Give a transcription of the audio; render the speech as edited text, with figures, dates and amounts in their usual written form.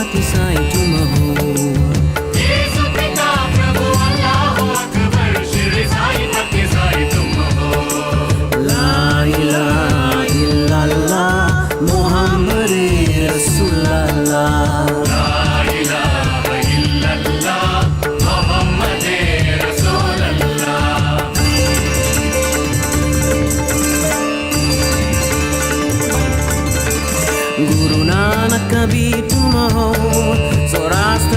पति साईं तुम हो। यीशु पिता प्रभु अल्लाह अकबर शिरडी साईं पति साईं तुम हो। ला इलाहा इल्लल्लाह मोहम्मद रसूलुल्लाह। ला इलाहा इल्लल्लाह मोहम्मद रसूलुल्लाह। गुरु नानक भी तुम हो, सौराष्ट्र